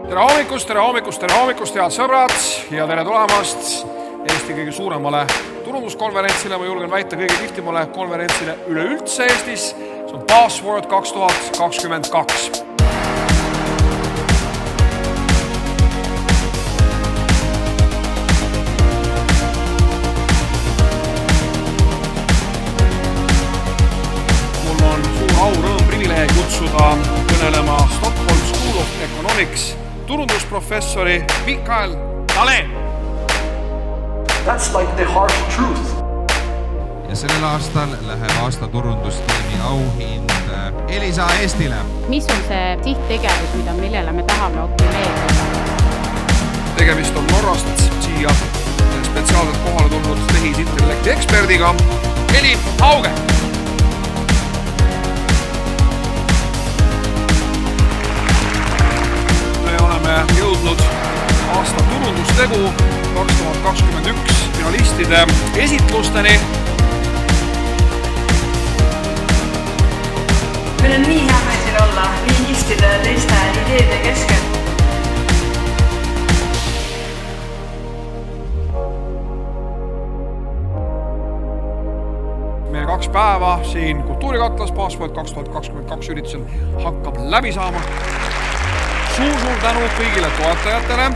Tere hommikust, head sõbrad ja tere tulemast Eesti kõige suuremale turunduskonverentsile, ma julgen väita kõige kihvtimale konverentsile üleüldse Eestis. See on Password 2022. Mul on suur au, rõõm, privileeg kutsuda kõnelema Stockholm School of Economics turundusprofessori Mikael Dahlén. That's like the harsh truth. Ja sellel aastal läheb aasta turundustiimi auhind Elisa Eestile. Mis on see sihttegevus, millele me tahame optimeerida? Tegemist on Norrast siia spetsiaalselt kohale tulnud tehisintellekti eksperdiga Heli Hauge. Me oleme jõudnud aasta turundustegu 2021 finalistide esitlusteni. Meil on nii hea meel siin olla riigistide ja teiste ideede keskel. Meie 2 päeva siin Kultuurikatlas Password 2022 üritusel hakkab läbi saama. Suur tänu kõigile toetajatele.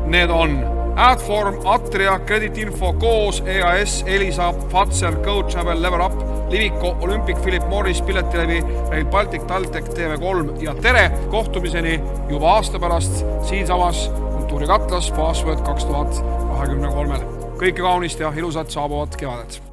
Need on Adform, Atria, Creditinfo, Koos, EAS, Elisa, Fatser, GoTravel, Level Up, Liviko, Olympic, Philip Morris, Piletilevi, Rail Baltic, Taltech, TV3 ja tere kohtumiseni juba aasta pärast siinsamas Kultuurikatlas Password 2023. Kõike kaunist ja ilusat saabuvat kevadet!